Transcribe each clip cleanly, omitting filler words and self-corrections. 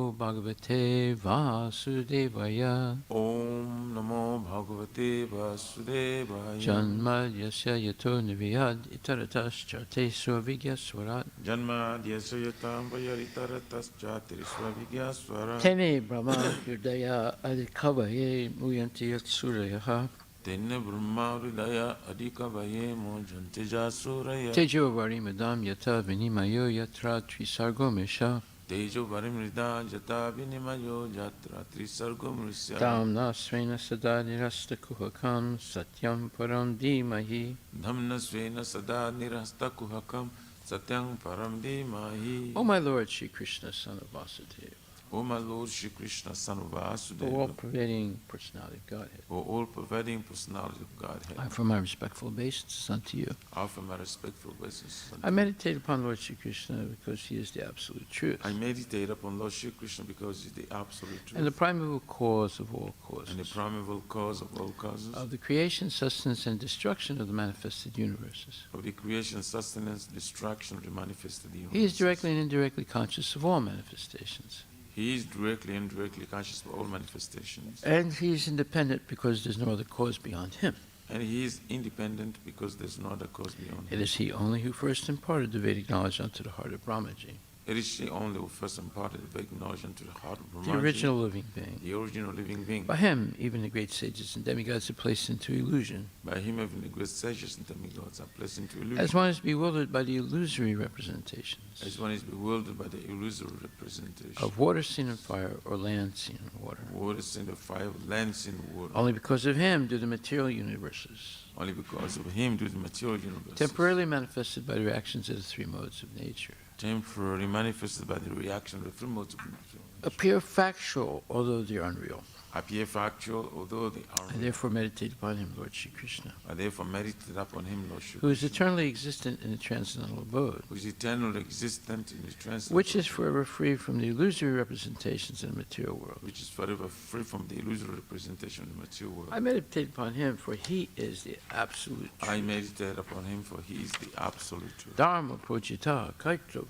Namo Bhagavate Vasudevaya. Om Namo Bhagavate Vasudevaya. Janma Yasya Yato Niviyad Itaratas Swavigyaswarat. Janma Yasayatam Vayaritaratas Jatiriswavigyaswarat. Tene Brahma Hridaya Adikavaye Muyanti Yatsurayaha. Tenne Brahma Hridaya Adikavaye Mujanti Jasuraya. Tejo Varimadam Yata Vinimayo Yatra Trisargomesha. Tejo Varimrida Jata Vinimayo Jatra Trisargomrisya. Dhamna Svena Sada Nirasta Kuhakam Satyam Param Dhimahi. Dhamna Svena Sada Nirasta Kuhakam Satyam Param Dhimahi. O my Lord Shri Krishna, son of Vasudeva, O my Lord Shri Krishna, son of O Vasudeva, all-pervading personality of Godhead, O all-pervading personality of Godhead, I offer my respectful obeisances unto you. offer my respectful blessings. I meditate upon Lord Shri Krishna because he is the absolute truth, I meditate upon Lord Shri Krishna because He is the absolute truth and the primeval cause of all and the causes, primeval cause of all causes, of the creation, sustenance, and destruction of the manifested universes. of the creation, sustenance, destruction of the manifested universe. He is directly and indirectly conscious of all manifestations, He is directly and indirectly conscious of all manifestations. and he is independent because there is no other cause beyond him. And He is independent because there's no other cause beyond It Him. is he only who first imparted the Vedic knowledge unto the heart of Brahmaji, It is He only who first imparted the Vedic knowledge into the heart of the Brahmaji, original living being. the original living being. By him, even the great sages and demigods are placed into illusion, By Him, even the great sages and demigods are placed into illusion. as one is bewildered by the illusory representations As one is bewildered by the illusory representation of water seen in fire or land seen in water. water seen the fire, land seen water. Only because of him do the material universes, Only because of Him do the material universe, temporarily manifested by the reactions of the three modes of nature, temporarily manifested by the reaction of the three modes of nature, appear factual, although they are unreal. appear factual, although they are I therefore meditate upon him, Lord Shri Krishna, I therefore meditate upon Him, Lord Shri who is Krishna, eternally existent in the transcendental abode, who is eternally existent in the transcendental, which is forever free from the illusory representations in the material world. which is forever free from the illusory representation of the material world. I meditate upon him, for he is the absolute I truth. meditate upon Him, for He is the absolute truth. Dharma Pujita Kaitra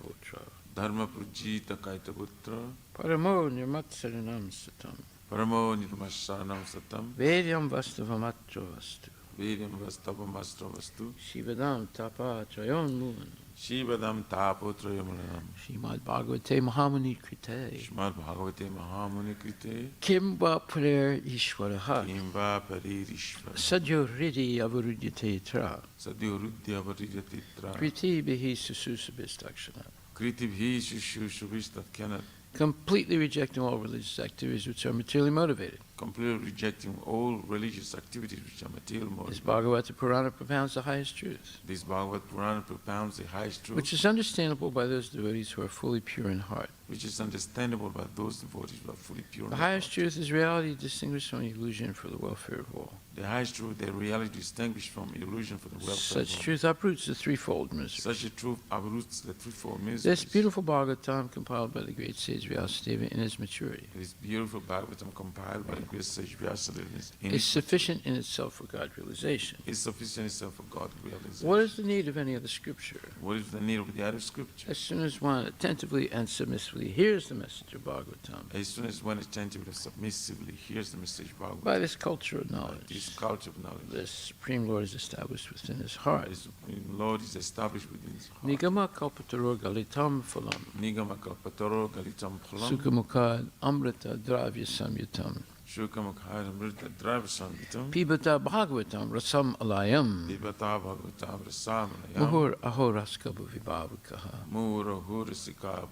Dharma Prajita Kaitaputra, Paramo Nirmatsaranam Satam, Paramo Nirmasharanam Satam, Vedyam Vastavamatra Vastu, Vedyam Vastavam Astra Vastu, Shivadam Tapa Trayon Moon, Shivadam Tapotrayamulanam, Srimad Bhagavate Mahamuni Krite, Srimad Bhagavate Mahamuni Krite, Kimba Prayer Ishwaraha, Kimva Paririshva, Sadyo Ridi Avarudyate Tra, Sadyo Ruddhya Varijatitra, Kriti Bihi Sususabhistakshana. Kritibhi Shushushubhistatkyanat, Completely rejecting all religious activities which are materially motivated. completely rejecting all religious activities which are material This motivated. Bhagavata Purana propounds the highest truth, This Bhagavad Purana propounds the highest truth, which is understandable by those devotees who are fully pure in heart. which is understandable by those devotees who are fully pure. The in highest heart. truth is reality distinguished from illusion for the welfare of all. The highest truth, the reality distinguished from illusion for the welfare Such of all. truth uproots the threefold misery. Such a truth uproots the threefold miseries. This beautiful Bhagavatam, compiled by the great sage Vyasadeva in his maturity, This beautiful Bhagavatam compiled by the great sage Vyasadeva is sufficient in itself for God realization. is sufficient itself for God realization. What is the need of any other scripture? What is the need of the other scripture? As soon as one attentively and submissively hears the message of Bhagavatam, As soon as one attentively and submissively hears the message of Bhagavatam, by this culture of this knowledge, culture of knowledge, the Supreme Lord is established within his heart. the Supreme Lord is established within his heart. Nigama kalpataro galitam phalam, Nigama kalpataro galitam phalam, sukhamukad amrita dravya samyutam, Shukamukhara mrita dravasamvitam, pibata bhagavatam rasam alayam, Dibata Bhagavatam Rasamanayam, muhur ahoraskabu vibhavakaha. Mura Hurasikabu.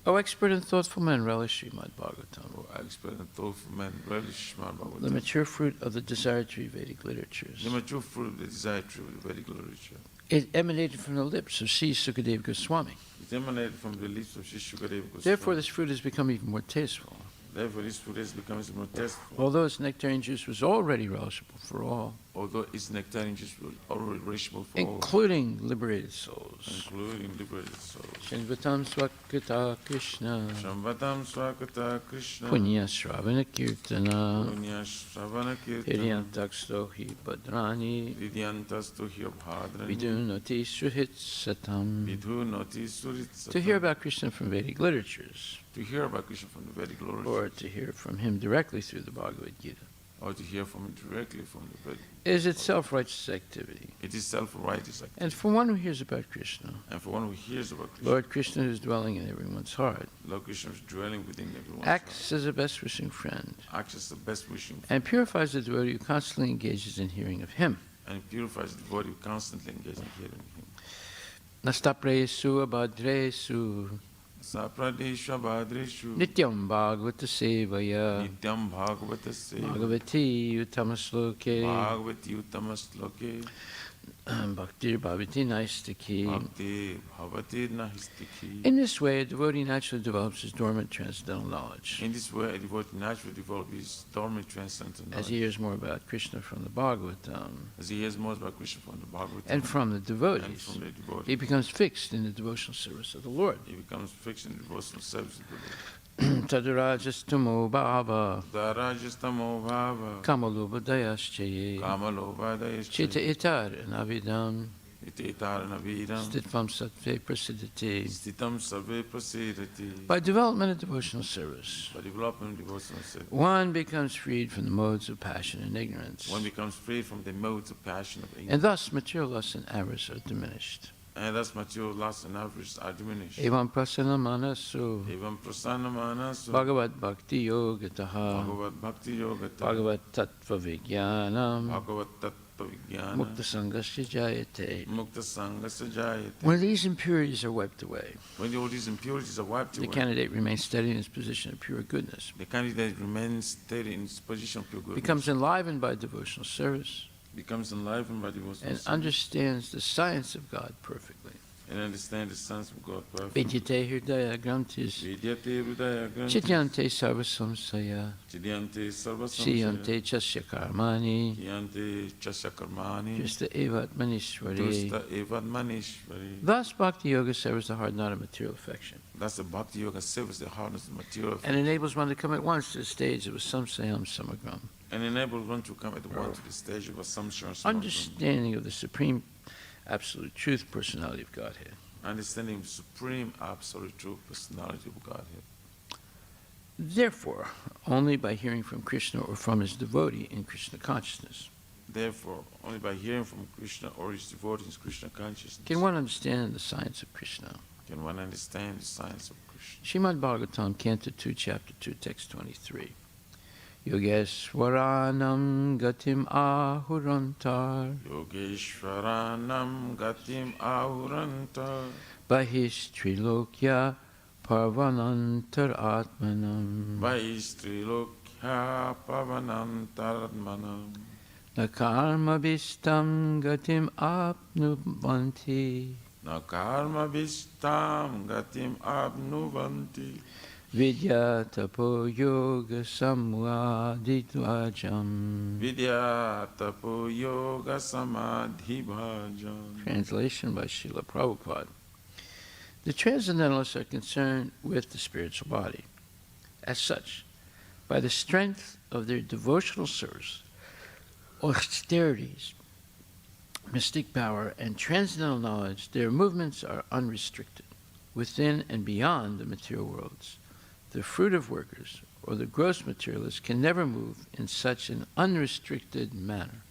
O expert and thoughtful men, relish Srimad Bhagavatam, O expert and thoughtful men, relish Srimad the Bhagavatam. mature fruit of the desired tree Vedic literatures. The mature fruit of the desired tree of the Vedic literature. It emanated from the lips of Sri Sukadeva Goswami. It emanated from the lips of Sri Shukadeva Goswami. Therefore, this fruit has become even more tasteful. Therefore, this fruit has become more tasteful. Although its nectarian juice was already relishable for all, Although its nectarian juice was already relishable for all, including liberated souls. including liberated souls. Shinvatam Swakata Krishna, Shambhatam Swakata Krishna, Punya Shravana Kirtana, Punya Shravana Kirtana, Hiryantakstohi Badrani, Vidyantastu Hyabhadrani, Vidunati Suhit Satam. Vidhu Noti Surit To hear about Krishna from Vedic literatures, To hear about Krishna from the Vedic lords. or to hear from him directly through the Bhagavad Gita, Or to hear from him directly from the Vedic. is itself righteous activity. It is self-righteous activity. And for one who hears about Krishna, And for one who hears about Krishna, Lord Krishna is dwelling in everyone's heart, Lord Krishna is dwelling within everyone's acts as a best wishing friend, heart, acts as the best wishing friend, and purifies the devotee who constantly engages in hearing of him. and purifies the devotee who constantly engages in hearing him. Nastapresu abhadresu Sapradesha Bhadreshu nityam bhagavata sevaya Nityam Bhagavata Se bhagavati uttamasloke Bhagavati Uttamasloke bhaktir bhavati naistaki. Bhakti Bhavati Nahistiki. In this way, a devotee naturally develops his dormant transcendental knowledge. In this way, a devotee naturally develops his dormant transcendental knowledge. As he hears more about Krishna from the Bhagavatam As he hears more about Krishna from the Bhagavatam and from the and devotees, from the devotee, he becomes fixed in the devotional service of the Lord. he becomes fixed in the devotional service of the Lord. Tadarajastamo bhava Darajastamo Bhava kamalubhadayaschaye Kamalobhadayascha chita itar navidam Ititaranavidam stitvam sattve prasidhati. Stitam Sarve Prasidati. By development of devotional service, By developing devotional service, one becomes freed from the modes of passion and ignorance, one becomes free from the modes of passion of and ignorance. thus material lust and avarice are diminished. And thus material loss and avarice are diminished. Evam prasana manasu Evam Prasanna Manasu bhagavat bhakti yogataha Bhagavat Bhakti Yogata bhagavat tattva vijnanam Bhagavat Tattva Vijnana mukta sangasya jayate. Mukta Sangha Sajayate. When these impurities are wiped away, When all these impurities are wiped the away, candidate remains steady in his position of pure goodness, the candidate remains steady in his position of pure goodness, becomes enlivened by devotional service, becomes enlivened by devotional and service, understands the science of God perfectly. and understands the sons of God perfectly. Vidyate hridaya grantis, Vidyate Hridaya Granthi chityante sarvasamsaya, Chidyante Sarva siyante chasya karmani, Yante Chasya Karmani justa evat manishwari. Dusta Evad Manishvari. Thus, bhakti yoga serves the heart not of material affection, That's the Bhakti Yoga serves the hardness of material and enables one to come at once to the stage of a samsayam samagram, and enables one to come at once to the stage of assumption, understanding of the supreme absolute truth personality of Godhead. understanding the supreme absolute true personality of Godhead. Therefore, only by hearing from Krishna or from his devotee in Krishna consciousness Therefore, only by hearing from Krishna or his devotees Krishna consciousness can one understand the science of Krishna. can one understand the science of Krishna. Srimad Bhagvatam, Canto 2, Chapter 2, Text 23. Yogeswaranam gatim ahurantar Yogeshwaranam Gatim Ahuranta bahistrilokya parvanantar atmanam Vaistrilokya Pavanantaradmanam nakarma bistam gatim apnuvanti Na karma vistam gatim abnuvanti vidya tapo yoga samwadidvajam. Vidya tapo yoga samadhi bhajan. Translation by Srila Prabhupada. The transcendentalists are concerned with the spiritual body. As such, by the strength of their devotional service, austerities, mystic power, and transcendental knowledge, their movements are unrestricted, within and beyond the material worlds. The fruit of workers, or the gross materialists, can never move in such an unrestricted manner.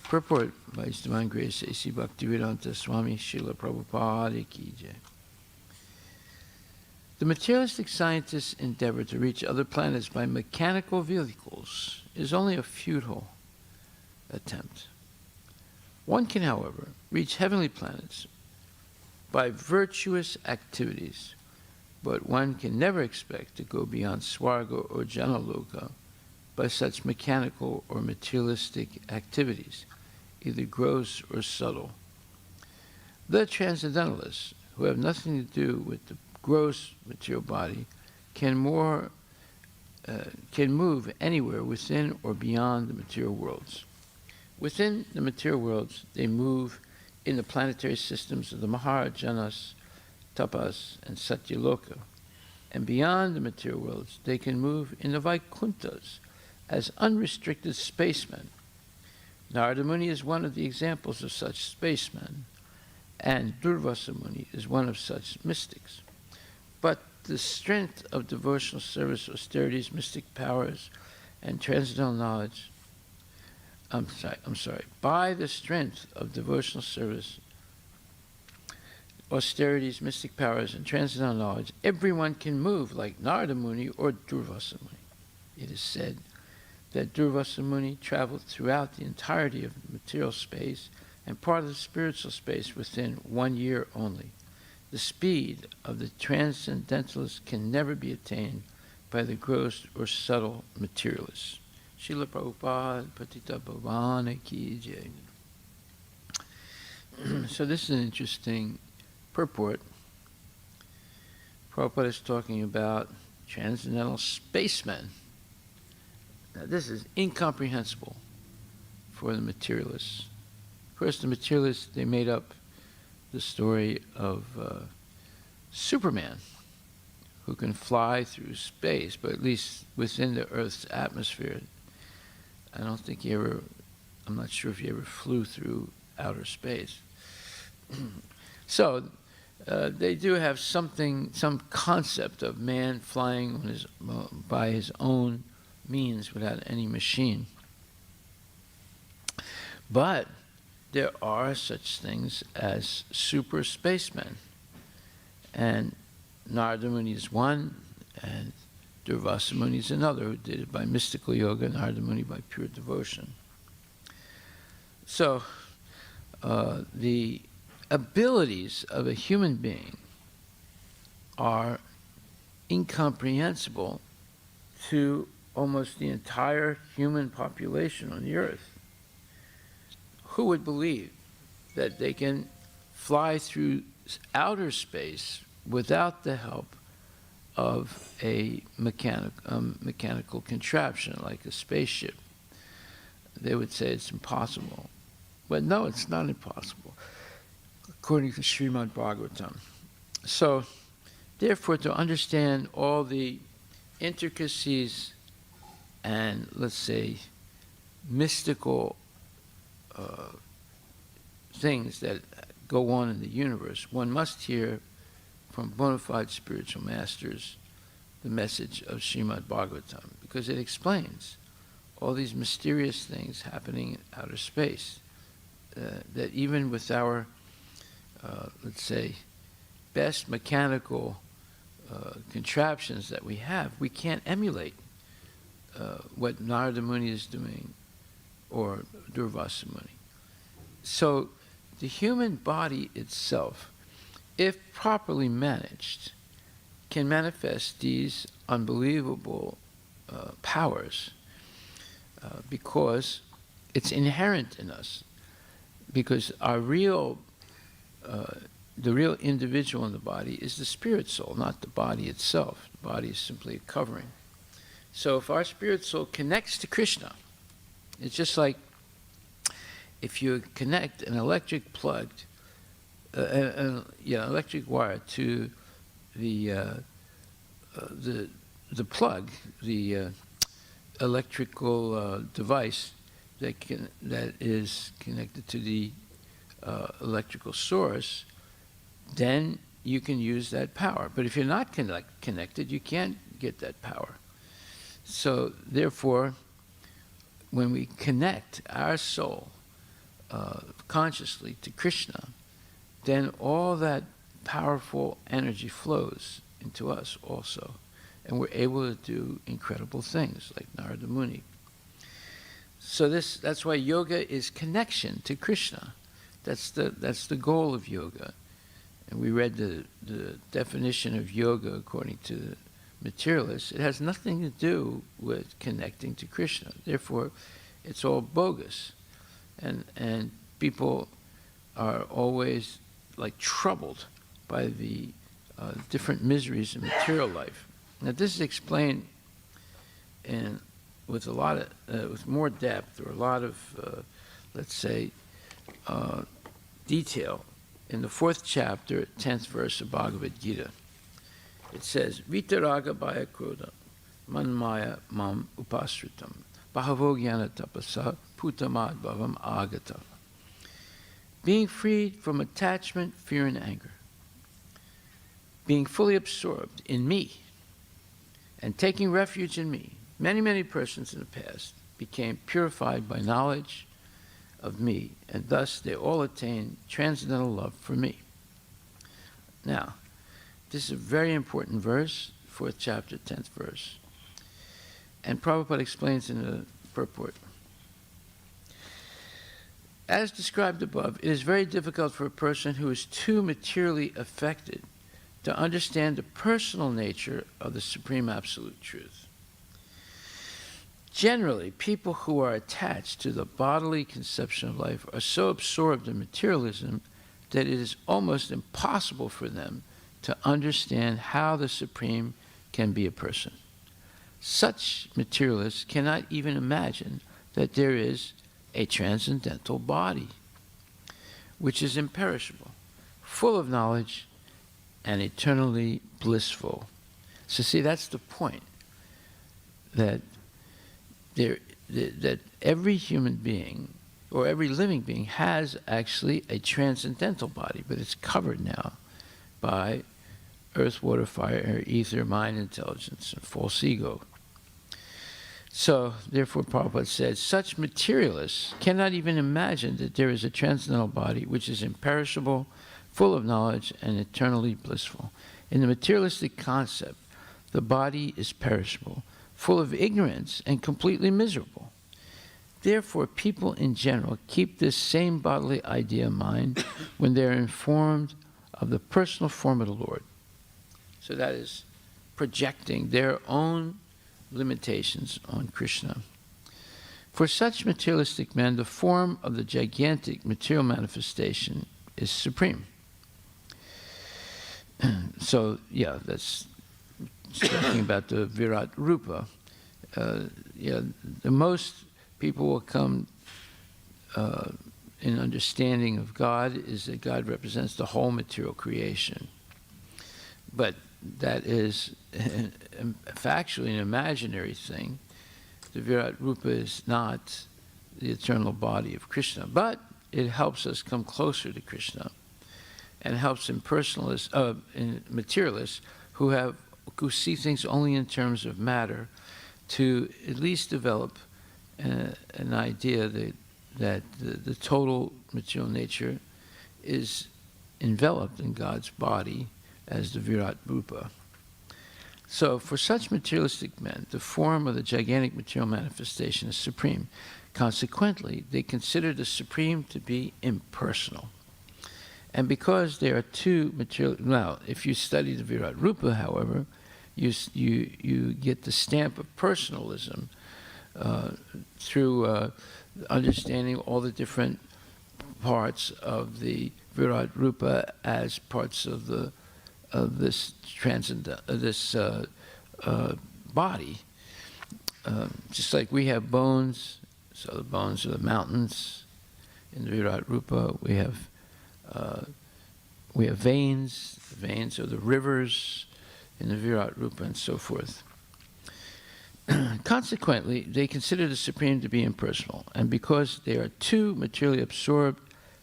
Purport by His Divine Grace A.C. Bhaktivedanta Swami Srila Prabhupada Ki Jai. The materialistic scientists' endeavor to reach other planets by mechanical vehicles is only a futile attempt. One can, however, reach heavenly planets by virtuous activities, but one can never expect to go beyond Swarga or Janaloka by such mechanical or materialistic activities, either gross or subtle. The transcendentalists, who have nothing to do with the gross material body, can move anywhere within or beyond the material worlds. Within the material worlds, they move in the planetary systems of the MAHARAJ'S, Tapas, and Satyaloka. And beyond the material worlds, they can move in the Vaikunthas as unrestricted spacemen. Narada Muni is one of the examples of such spacemen, and Durvasa Muni is one of such mystics. But the strength of devotional service, austerities, mystic powers, and transcendental knowledge, by the strength of devotional service, austerities, mystic powers, and transcendental knowledge, everyone can move like Narada Muni or Durvasa Muni. It is said that Durvasa Muni traveled throughout the entirety of material space and part of the spiritual space within 1 year only. The speed of the transcendentalist can never be attained by the gross or subtle materialists. Srila Prabhupada Patita Bhavana Ki Jai. So this is an interesting purport. Prabhupada is talking about transcendental spacemen. Now this is incomprehensible for the materialists. Of course, the materialists, they made up the story of Superman, who can fly through space, but at least within the Earth's atmosphere. I don't think he ever, I'm not sure if he ever flew through outer space. So they do have something, some concept of man flying on his, by his own means without any machine. But there are such things as super spacemen. And Narada Muni is one, and Durvasa Muni is another, who did it by mystical yoga, Narada Muni by pure devotion. So the abilities of a human being are incomprehensible to almost the entire human population on the earth. Who would believe that they can fly through outer space without the help of a mechanical contraption like a spaceship? They would say it's impossible. But no, it's not impossible, according to Srimad Bhagvatam. So, therefore, to understand all the intricacies and, let's say, mystical things that go on in the universe, one must hear from bona fide spiritual masters the message of Srimad Bhagavatam, because it explains all these mysterious things happening in outer space that even with our, let's say, best mechanical contraptions that we have, we can't emulate what Narada Muni is doing or Durvasa Muni. So the human body itself, if properly managed, can manifest these unbelievable powers because it's inherent in us. Because our real, the real individual in the body is the spirit soul, not the body itself. The body is simply a covering. So if our spirit soul connects to Krishna, it's just like if you connect an electric plug, electric wire to the plug, the electrical device that is connected to the electrical source, then you can use that power. But if you're not connected, you can't get that power. So therefore, when we connect our soul consciously to Krishna, then all that powerful energy flows into us also. And we're able to do incredible things like Narada Muni. So that's why yoga is connection to Krishna. That's the goal of yoga. And we read the definition of yoga according to the materialists. It has nothing to do with connecting to Krishna. Therefore, it's all bogus. And people are always like troubled by the different miseries in material life. Now this is explained with a lot of with more depth, or a lot of let's say detail in the 4th chapter, 10th verse of Bhagavad Gita. It says, Vitaraga bhaya krodha manmaya mam upasritam bahavo jnana tapasa putamad bhavam agata. Being freed from attachment, fear, and anger. being fully absorbed in me and taking refuge in me, many persons in the past became purified by knowledge of me, and thus they all attained transcendental love for me. Now, this is a very important verse, 4th chapter, 10th verse. And Prabhupada explains in the purport. As described above, it is very difficult for a person who is too materially affected to understand the personal nature of the Supreme Absolute Truth. Generally, people who are attached to the bodily conception of life are so absorbed in materialism that it is almost impossible for them to understand how the Supreme can be a person. Such materialists cannot even imagine that there is a transcendental body, which is imperishable, full of knowledge, and eternally blissful. So see, that's the point, that that every human being or every living being has actually a transcendental body, but it's covered now by earth, water, fire, air, ether, mind, intelligence, and false ego. So, therefore, Prabhupada said, such materialists cannot even imagine that there is a transcendental body which is imperishable, full of knowledge, and eternally blissful. In the materialistic concept, the body is perishable, full of ignorance, and completely miserable. Therefore, people in general keep this same bodily idea in mind when they are informed of the personal form of the Lord. So that is projecting their own limitations on Krishna. For such materialistic men, the form of the gigantic material manifestation is supreme. So, yeah, that's talking about the Virat Rupa. The most people will come in understanding of God is that God represents the whole material creation. But that is factually an imaginary thing. The Virat Rupa is not the eternal body of Krishna, but it helps us come closer to Krishna, and helps impersonalists, materialists who see things only in terms of matter, to at least develop an idea that the total material nature is enveloped in God's body as the Virat Rupa. So for such materialistic men, the form of the gigantic material manifestation is supreme. Consequently, they consider the Supreme to be impersonal. And because there are two material... Now, if you study the Virat Rupa, however, you get the stamp of personalism through understanding all the different parts of the Virat Rupa as parts of this body. Just like we have bones, so the bones are the mountains. In the Virat Rupa, we have veins. The veins are the rivers in the Virat Rupa, and so forth. Consequently, they consider the Supreme to be impersonal, and because they are too materially absorbed,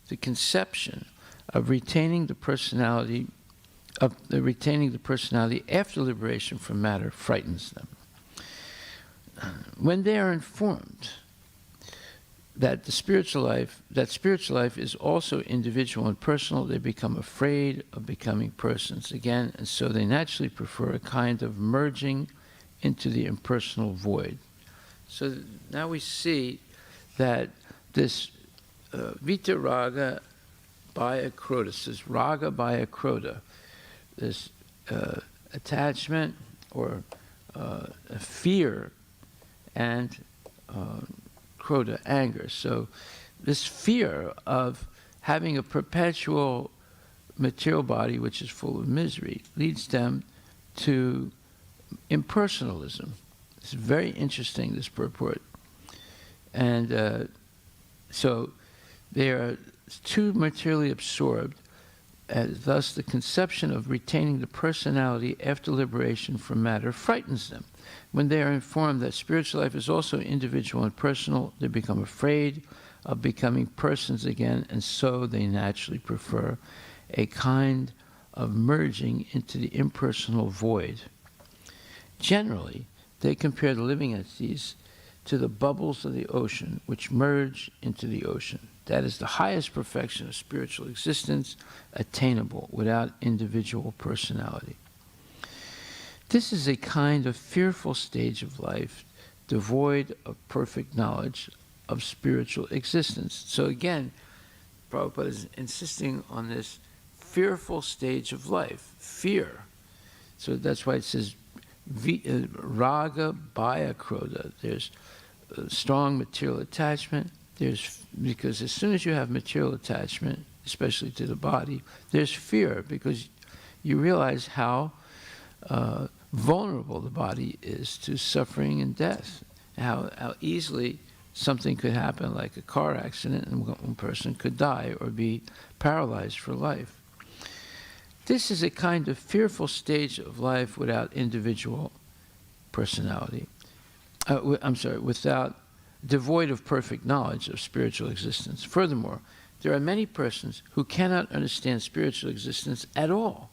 the conception of retaining the personality after liberation from matter frightens them. When they are informed that spiritual life is also individual and personal, they become afraid of becoming persons again, and so they naturally prefer a kind of merging into the impersonal void. So now we see that this Vitaraga Bhaya-Krodha, this Raga Bhaya-Krodha, this attachment or fear and Krodha, anger. So this fear of having a perpetual material body which is full of misery leads them to impersonalism. It's very interesting, this purport. And so they are too materially absorbed, and thus the conception of retaining the personality after liberation from matter frightens them. When they are informed that spiritual life is also individual and personal, they become afraid of becoming persons again, and so they naturally prefer a kind of merging into the impersonal void. Generally, they compare the living entities to the bubbles of the ocean, which merge into the ocean. That is the highest perfection of spiritual existence, attainable without individual personality. This is a kind of fearful stage of life, devoid of perfect knowledge of spiritual existence. So again, Prabhupada is insisting on this fearful stage of life, fear. So that's why it says raga bhaya krodha. There's strong material attachment. Because as soon as you have material attachment, especially to the body, there's fear, because you realize how vulnerable the body is to suffering and death, how easily something could happen, like a car accident, and one person could die or be paralyzed for life. This is a kind of fearful stage of life without individual personality. Devoid of perfect knowledge of spiritual existence. Furthermore, there are many persons who cannot understand spiritual existence at all,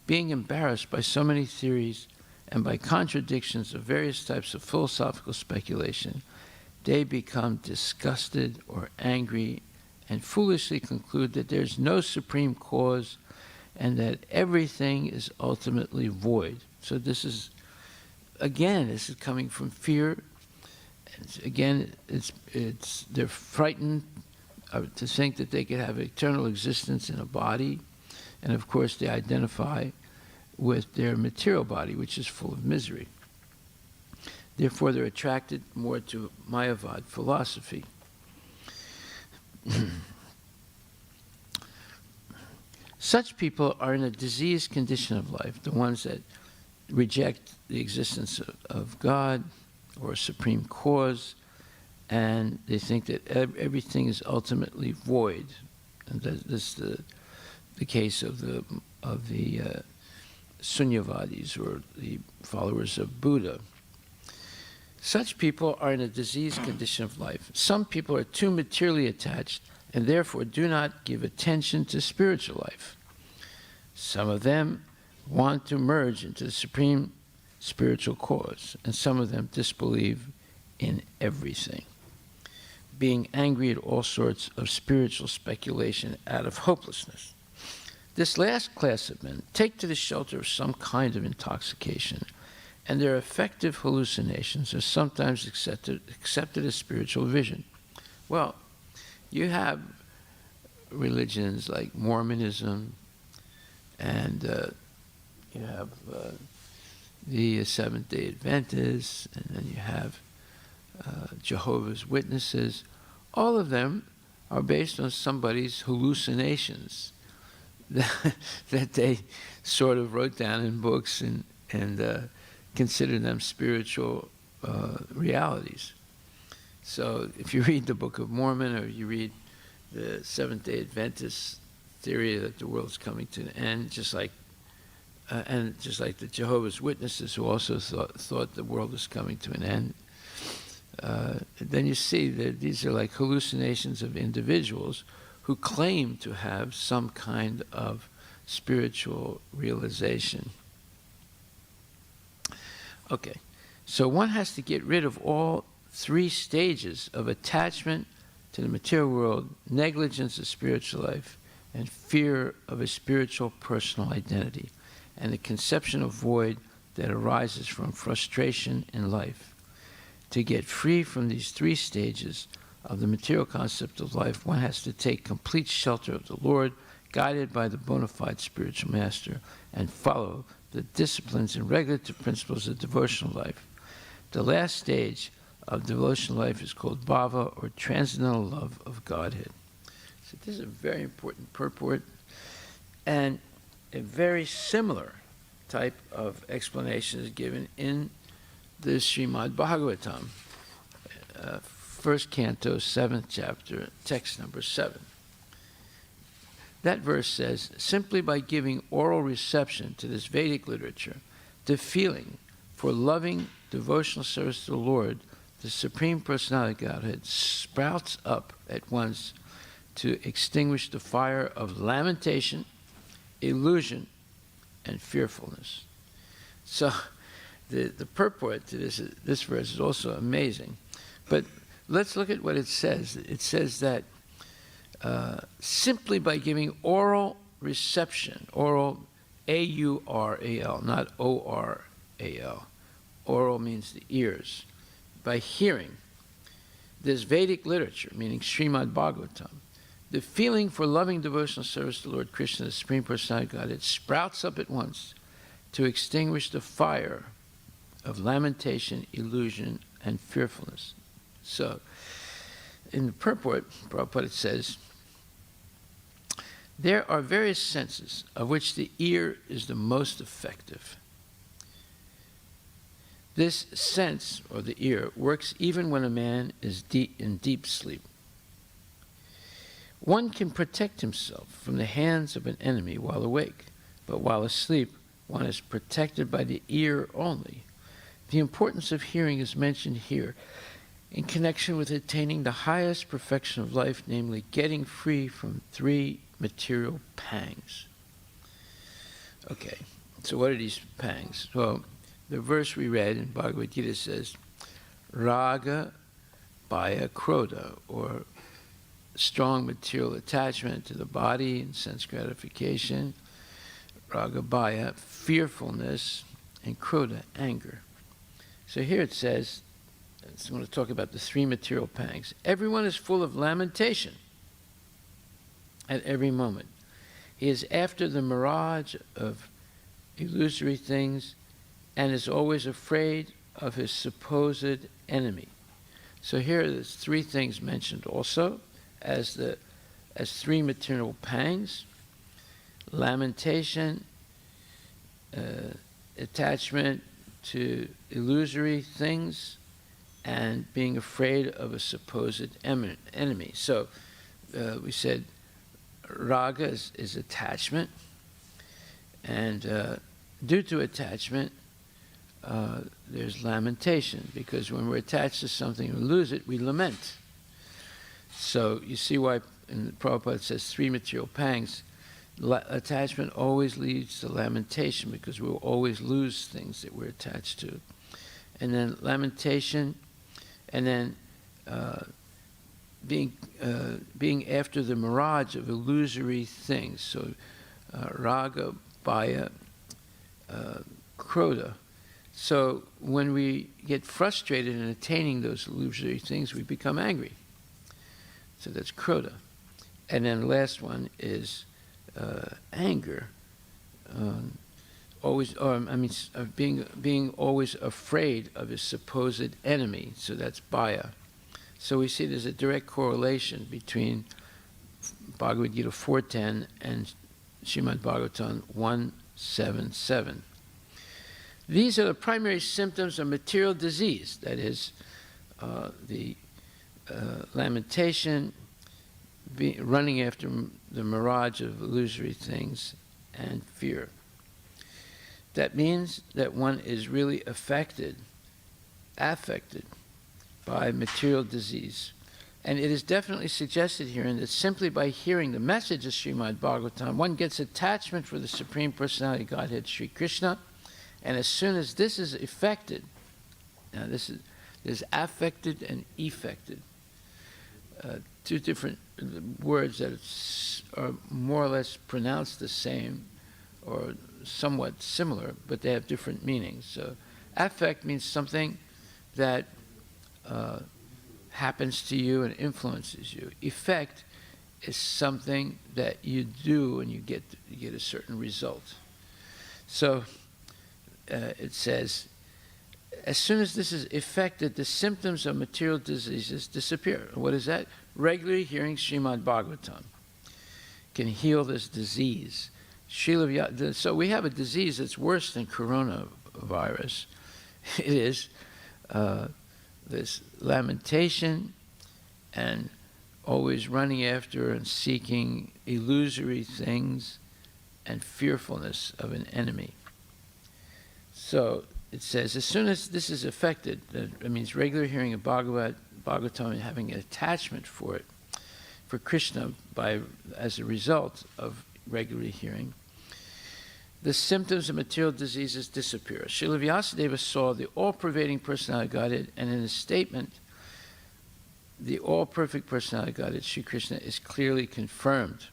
being embarrassed by so many theories and by contradictions of various types of philosophical speculation. They become disgusted or angry and foolishly conclude that there's no supreme cause and that everything is ultimately void. So this is coming from fear. Again, they're frightened to think that they could have eternal existence in a body, and of course they identify with their material body, which is full of misery. Therefore, they're attracted more to Mayavad philosophy. Such people are in a diseased condition of life, the ones that reject the existence of God or a supreme cause, and they think that everything is ultimately void. And this is the case of the Sunyavadis, or the followers of Buddha. Such people are in a diseased condition of life. Some people are too materially attached and therefore do not give attention to spiritual life. Some of them want to merge into the supreme spiritual cause, and some of them disbelieve in everything, being angry at all sorts of spiritual speculation out of hopelessness. This last class of men take to the shelter of some kind of intoxication, and their affective hallucinations are sometimes accepted as spiritual vision. Well, you have religions like Mormonism, and you have the Seventh-day Adventists, and then you have Jehovah's Witnesses. All of them are based on somebody's hallucinations that they sort of wrote down in books and consider them spiritual realities. So if you read the Book of Mormon, or you read the Seventh-day Adventist theory that the world's coming to an end, just like the Jehovah's Witnesses, who also thought the world was coming to an end, then you see that these are like hallucinations of individuals who claim to have some kind of spiritual realization. Okay, so one has to get rid of all three stages of attachment to the material world, negligence of spiritual life, and fear of a spiritual personal identity, and the conception of void that arises from frustration in life. To get free from these three stages of the material concept of life, one has to take complete shelter of the Lord, guided by the bona fide spiritual master, and follow the disciplines and regulative principles of devotional life. The last stage of devotional life is called bhava, or transcendental love of Godhead. So this is a very important purport, and a very similar type of explanation is given in the Srimad Bhagvatam, first canto, 7th chapter, text number 7. That verse says, simply by giving oral reception to this Vedic literature, the feeling for loving devotional service to the Lord, the Supreme Personality of Godhead, sprouts up at once to extinguish the fire of lamentation, illusion, and fearfulness. So the purport to this verse is also amazing. But let's look at what it says. It says that simply by giving oral reception, oral, A-U-R-A-L, not O-R-A-L. Oral means the ears. By hearing this Vedic literature, meaning Srimad Bhagvatam, the feeling for loving devotional service to Lord Krishna, the Supreme Personality of Godhead, sprouts up at once to extinguish the fire of lamentation, illusion, and fearfulness. So, in the purport, Prabhupada says, there are various senses of which the ear is the most effective. This sense, or the ear, works even when a man is in deep sleep. One can protect himself from the hands of an enemy while awake, but while asleep, one is protected by the ear only. The importance of hearing is mentioned here in connection with attaining the highest perfection of life, namely getting free from 3 material pangs. Okay, so what are these pangs? Well, the verse we read in Bhagavad Gita says, raga, bhaya, krodha, or strong material attachment to the body and sense gratification, raga, bhaya, fearfulness, and krodha, anger. So here it says, I'm going to talk about the 3 material pangs. Everyone is full of lamentation at every moment. He is after the mirage of illusory things and is always afraid of his supposed enemy. So here there's 3 things mentioned also as 3 material pangs: lamentation, attachment to illusory things, and being afraid of a supposed enemy. So we said raga is attachment, and due to attachment, there's lamentation, because when we're attached to something and we lose it, we lament. So you see why in the Prabhupada says 3 material pangs. Attachment always leads to lamentation, because we'll always lose things that we're attached to. And then lamentation, and then being after the mirage of illusory things. So raga, bhaya, krodha. So when we get frustrated in attaining those illusory things, we become angry. So that's krodha. And then the last one is anger. Being always afraid of his supposed enemy. So that's bhaya. So we see there's a direct correlation between Bhagavad Gita 4.10 and Srimad Bhagavatam 1.7.7. These are the primary symptoms of material disease, that is, the lamentation, running after the mirage of illusory things, and fear. That means that one is really affected by material disease. And it is definitely suggested herein that simply by hearing the message of Srimad Bhagavatam, one gets attachment for the Supreme Personality of Godhead, Sri Krishna, and as soon as this is affected, now there's affected and effected, 2 different words that are more or less pronounced the same or somewhat similar, but they have different meanings. So affect means something that happens to you and influences you. Effect is something that you do and you get a certain result. So it says, as soon as this is effected, the symptoms of material diseases disappear. What is that? Regularly hearing Srimad Bhagavatam can heal this disease. So we have a disease that's worse than coronavirus. It is this lamentation and always running after and seeking illusory things and fearfulness of an enemy. So it says, as soon as this is affected, that means regular hearing of Bhagavatam and having an attachment for it, for Krishna, as a result of regularly hearing, the symptoms of material diseases disappear. Srila Vyasadeva saw the all-pervading personality of Godhead, and in his statement, the all-perfect personality of Godhead, Sri Krishna, is clearly confirmed.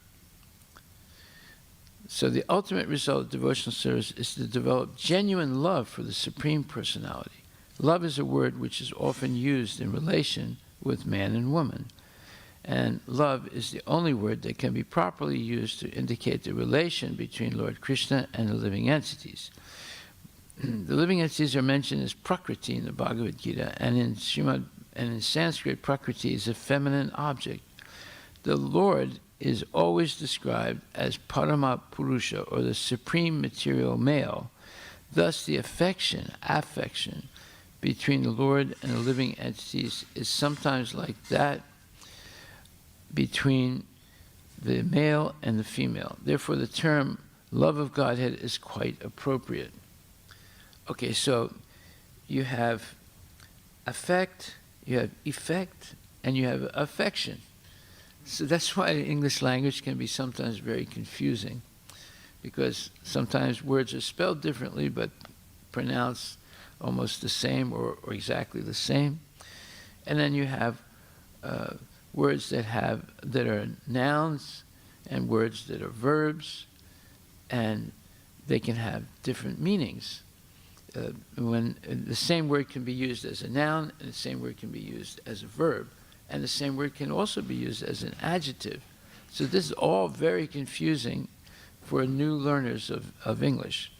So the ultimate result of devotional service is to develop genuine love for the Supreme Personality. Love is a word which is often used in relation with man and woman. And love is the only word that can be properly used to indicate the relation between Lord Krishna and the living entities. The living entities are mentioned as Prakriti in the Bhagavad Gita, and in Sanskrit, Prakriti is a feminine object. The Lord is always described as Parama Purusha, or the supreme material male. Thus, the affection between the Lord and the living entities is sometimes like that between the male and the female. Therefore, the term love of Godhead is quite appropriate. Okay, so you have affect, you have effect, and you have affection. So that's why the English language can be sometimes very confusing, because sometimes words are spelled differently but pronounced almost the same or exactly the same. And then you have words that are nouns and words that are verbs, and they can have different meanings. When the same word can be used as a noun, and the same word can be used as a verb, and the same word can also be used as an adjective. So this is all very confusing for new learners of English.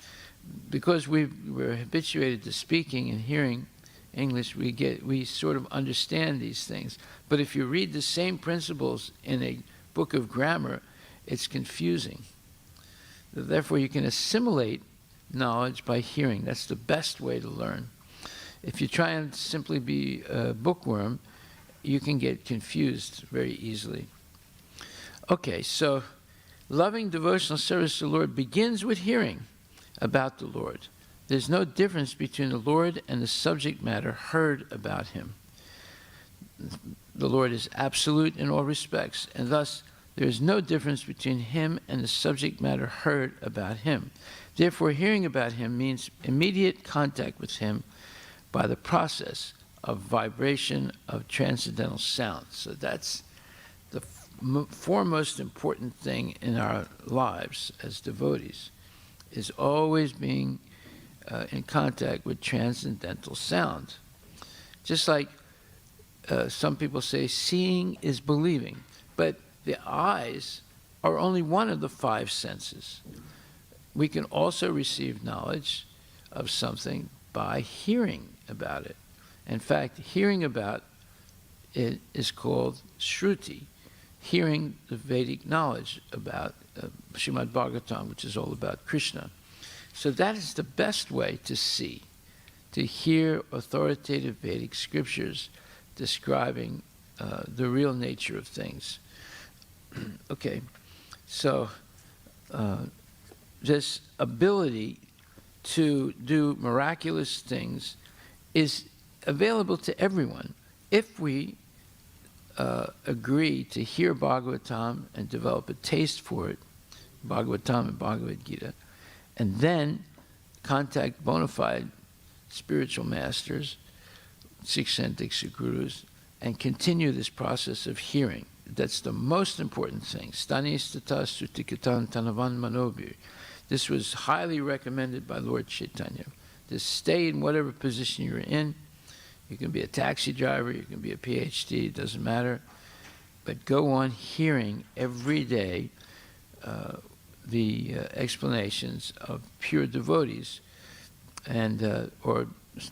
Because we're habituated to speaking and hearing English, we sort of understand these things. But if you read the same principles in a book of grammar, it's confusing. Therefore, you can assimilate knowledge by hearing. That's the best way to learn. If you try and simply be a bookworm, you can get confused very easily. Okay, so loving devotional service to the Lord begins with hearing about the Lord. There's no difference between the Lord and the subject matter heard about him. The Lord is absolute in all respects, and thus there is no difference between him and the subject matter heard about him. Therefore, hearing about him means immediate contact with him by the process of vibration of transcendental sound. So that's the foremost important thing in our lives as devotees, is always being in contact with transcendental sound. Just like some people say, seeing is believing, but the eyes are only one of the five senses. We can also receive knowledge of something by hearing about it. In fact, hearing about it is called Shruti, hearing the Vedic knowledge about Srimad Bhagvatam, which is all about Krishna. So that is the best way to see, to hear authoritative Vedic scriptures describing the real nature of things. Okay, so this ability to do miraculous things is available to everyone if we agree to hear Bhagavatam and develop a taste for it, Bhagavatam and Bhagavad Gita, and then contact bona fide spiritual masters, Sikshantik Gurus, and continue this process of hearing. That's the most important thing. Stanistata Sutikatan Tanavan Manobir. This was highly recommended by Lord Chaitanya. To stay in whatever position you're in. You can be a taxi driver, you can be a PhD, it doesn't matter. But go on hearing every day the explanations of pure devotees and or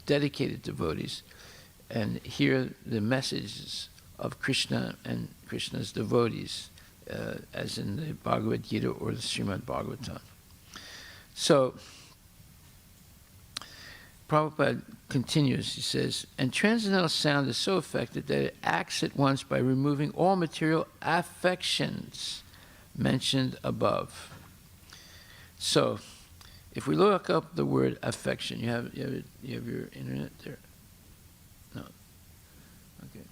dedicated devotees, and hear the messages of Krishna and Krishna's devotees, as in the Bhagavad Gita or the Srimad Bhagvatam. So, Prabhupada continues, he says, and transcendental sound is so effective that it acts at once by removing all material affections mentioned above. So, if we look up the word affection, you have your internet there? No. Okay.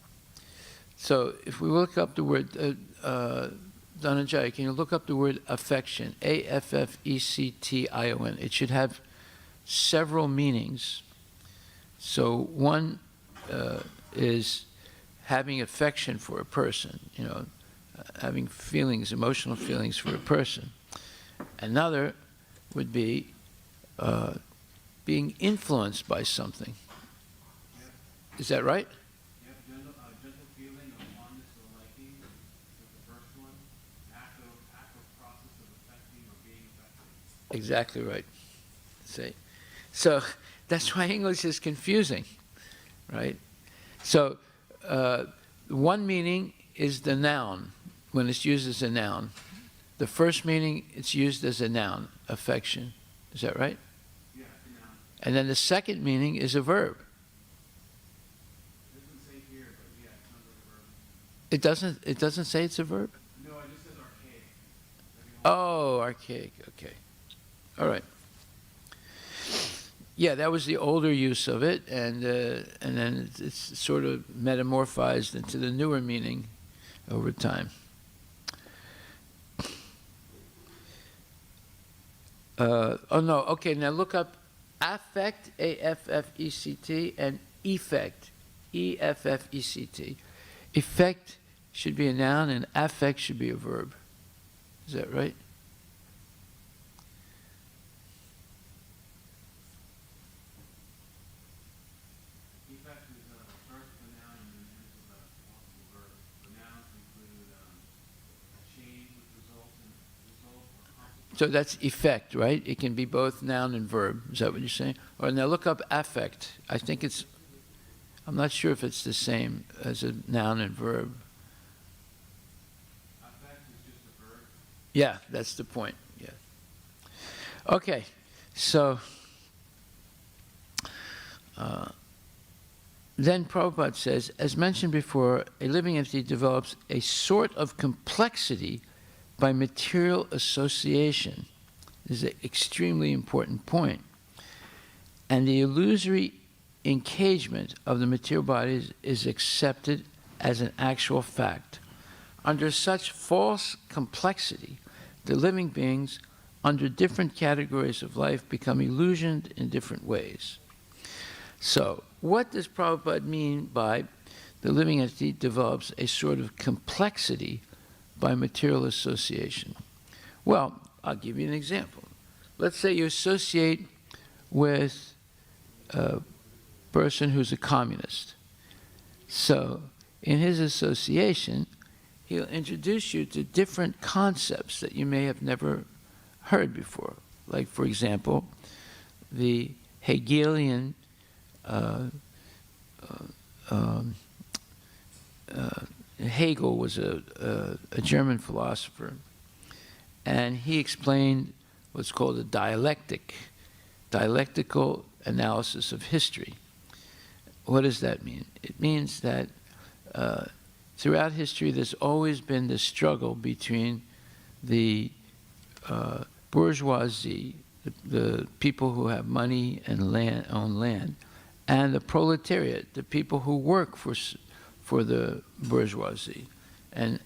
So, if we look up the word Dhananjaya, can you look up the word affection? A-F-F-E-C-T-I-O-N. It should have several meanings. So one is having affection for a person, having feelings, emotional feelings for a person. Another would be being influenced by something. Is that right? Gentle feeling of fondness or liking is the first one. Act of process of affecting or being affected. Exactly right. See? So that's why English is confusing, right? So one meaning is the noun, when it's used as a noun. The first meaning, it's used as a noun, affection. Is that right? Yeah, it's a noun. And then the second meaning is a verb. It doesn't say here, but yeah, it sounds like a verb. It doesn't say it's a verb? No, it just says archaic. Oh, archaic, okay. All right. Yeah, that was the older use of it, and then it's sort of metamorphized into the newer meaning over time. Oh no, okay, now look up affect, A-F-F-E-C-T, and effect, E-F-F-E-C-T. Effect should be a noun, and affect should be a verb. Is that right? Effect is first the noun and then ends with a possible verb. The nouns include a change which results in result or consequence. So that's effect, right? It can be both noun and verb. Is that what you're saying? Or now look up affect. I think I'm not sure if it's the same as a noun and verb. Affect is just a verb. Yeah, that's the point. Yeah. Okay, so then Prabhupada says, as mentioned before, a living entity develops a sort of complexity by material association. This is an extremely important point. And the illusory engagement of the material bodies is accepted as an actual fact. Under such false complexity, the living beings under different categories of life become illusioned in different ways. So, what does Prabhupada mean by the living entity develops a sort of complexity by material association? Well, I'll give you an example. Let's say you associate with a person who's a communist. So, in his association, he'll introduce you to different concepts that you may have never heard before. Like, for example, the Hegelian Hegel was a German philosopher, and he explained what's called a dialectical analysis of history. What does that mean? It means that throughout history there's always been this struggle between the bourgeoisie, the people who have money and own land, and the proletariat, the people who work for the bourgeoisie, and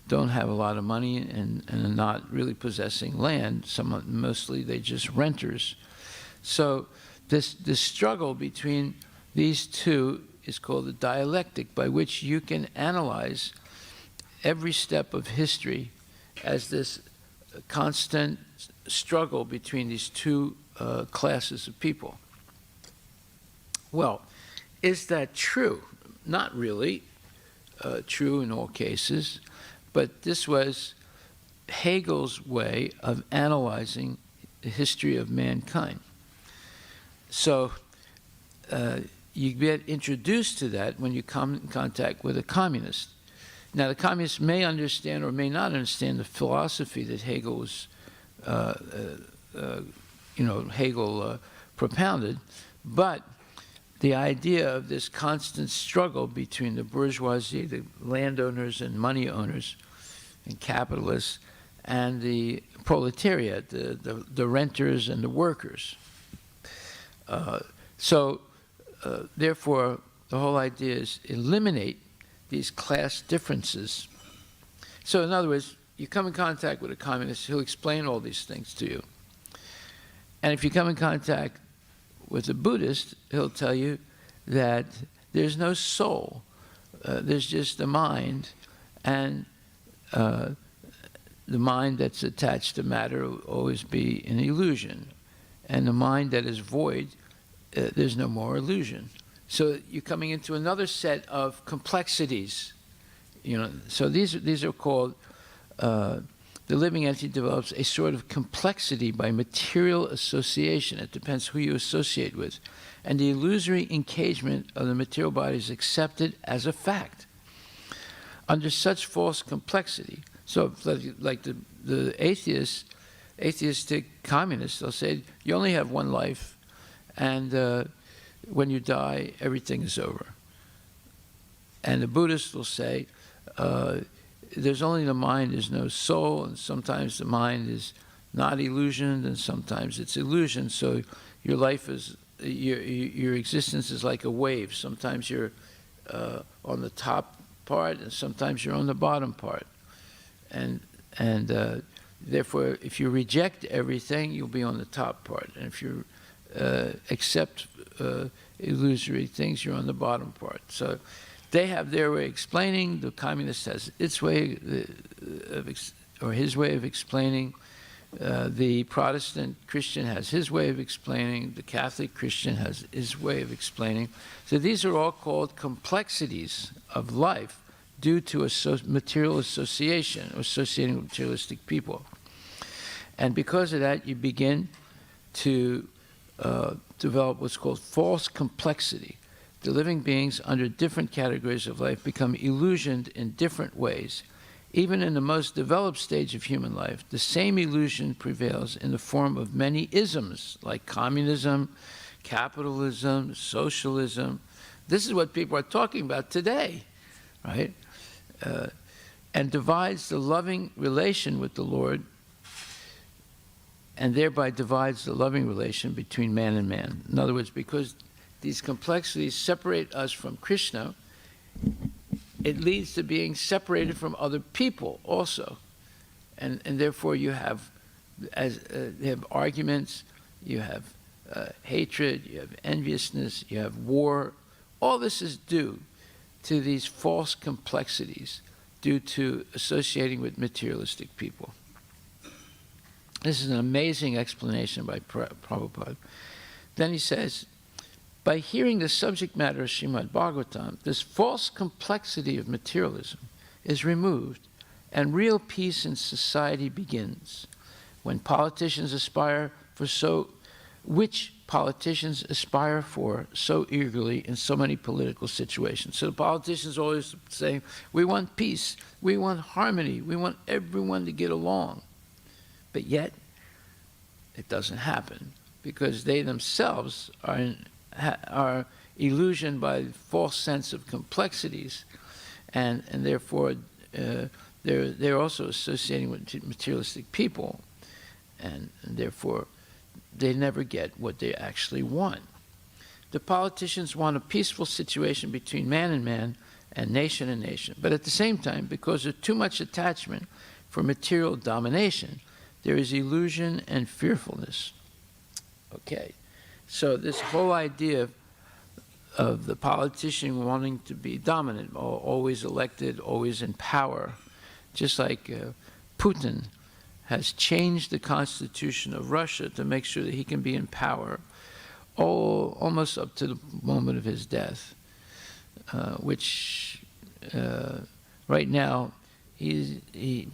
don't have a lot of money and are not really possessing land. Mostly they just renters. So this struggle between these two is called the dialectic, by which you can analyze every step of history as this constant struggle between these two classes of people. Well, is that true? Not really true in all cases, but this was Hegel's way of analyzing the history of mankind. So you get introduced to that when you come in contact with a communist. Now, the communists may understand or may not understand the philosophy that Hegel was, Hegel propounded, but the idea of this constant struggle between the bourgeoisie, the landowners and money owners and capitalists, and the proletariat, the renters and the workers. Therefore, the whole idea is eliminate these class differences So in other words, you come in contact with a communist, he'll explain all these things to you. And if you come in contact with a Buddhist, he'll tell you that there's no soul. There's just the mind, and the mind that's attached to matter will always be an illusion. And the mind that is void, there's no more illusion. So you're coming into another set of complexities. So these are called, the living entity develops a sort of complexity by material association. It depends who you associate with. And the illusory engagement of the material body is accepted as a fact. Under such false complexity, so like the atheistic communists, they'll say, you only have one life, and when you die, everything is over. And the Buddhists will say, there's only the mind, there's no soul, and sometimes the mind is not illusioned, and sometimes it's illusion. So your life is, your existence is like a wave. Sometimes you're on the top part, and sometimes you're on the bottom part. And therefore, if you reject everything, you'll be on the top part. And if you accept illusory things, you're on the bottom part. So they have their way of explaining. The communist has its way or his way of explaining. The Protestant Christian has his way of explaining. The Catholic Christian has his way of explaining. So these are all called complexities of life due to a material association, or associating with materialistic people. And because of that, you begin to develop what's called false complexity. The living beings under different categories of life become illusioned in different ways. Even in the most developed stage of human life, the same illusion prevails in the form of many isms, like communism, capitalism, socialism. This is what people are talking about today, right? And divides the loving relation with the Lord, and thereby divides the loving relation between man and man. In other words, because these complexities separate us from Krishna, it leads to being separated from other people also. And therefore you have, you have arguments, you have hatred, you have enviousness, you have war. All this is due to these false complexities, due to associating with materialistic people. This is an amazing explanation by Prabhupada. Then he says, by hearing the subject matter of Srimad Bhagvatam, this false complexity of materialism is removed, and real peace in society begins. When politicians aspire for which politicians aspire for so eagerly in so many political situations. So the politicians always say, we want peace, we want harmony, we want everyone to get along. But yet, it doesn't happen, because they themselves are illusioned by the false sense of complexities, and therefore they're also associating with materialistic people, and therefore they never get what they actually want. The politicians want a peaceful situation between man, and nation, but at the same time, because of too much attachment for material domination, there is illusion and fearfulness. Okay. So this whole idea of the politician wanting to be dominant, always elected, always in power, just like Putin has changed the constitution of Russia to make sure that he can be in power almost up to the moment of his death, which right now,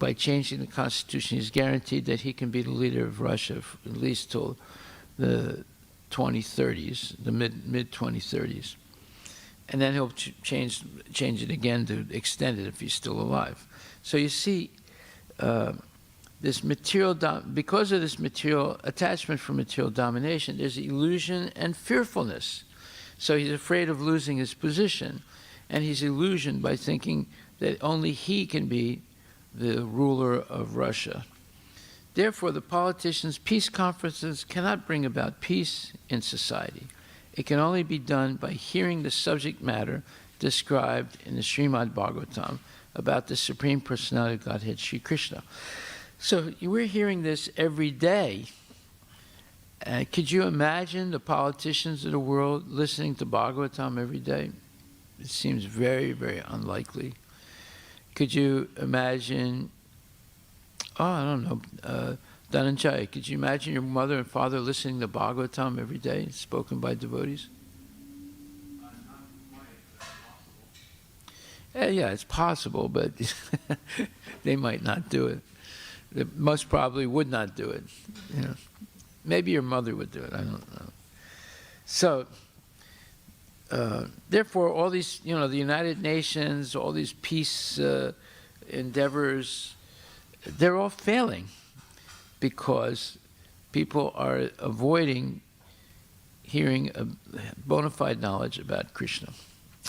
by changing the constitution, he's guaranteed that he can be the leader of Russia at least till the 2030s, the mid-2030s. And then he'll change it again to extend it if he's still alive. So you see, this material, because of this material attachment for material domination, there's illusion and fearfulness. So he's afraid of losing his position, and he's illusioned by thinking that only he can be the ruler of Russia. Therefore, the politicians' peace conferences cannot bring about peace in society. It can only be done by hearing the subject matter described in the Srimad Bhagavatam about the Supreme Personality of Godhead, Sri Krishna. So we're hearing this every day. Could you imagine the politicians of the world listening to Bhagavatam every day? It seems very, very unlikely. Could you imagine, I don't know, Dhananjay, could you imagine your mother and father listening to Bhagavatam every day, spoken by devotees? Not quite, but possible. Yeah, it's possible, but they might not do it. They most probably would not do it. You know, maybe your mother would do it. I don't know. So, therefore, all these, you know, the United Nations, all these peace endeavors, they're all failing because people are avoiding hearing a bona fide knowledge about Krishna.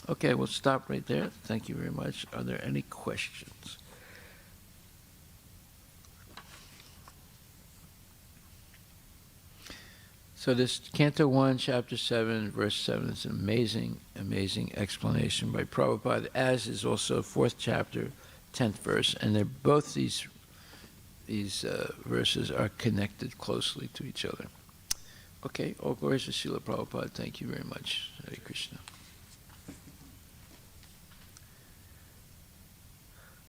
Okay, we'll stop right there. Thank you very much. Are there any questions? So this Canto 1, Chapter 7, Verse 7 is an amazing, amazing explanation by Prabhupada, as is also 4th chapter, 10th verse, and they're both these verses are connected closely to each other. Okay, all glories to Srila Prabhupada. Thank you very much. Hare Krishna.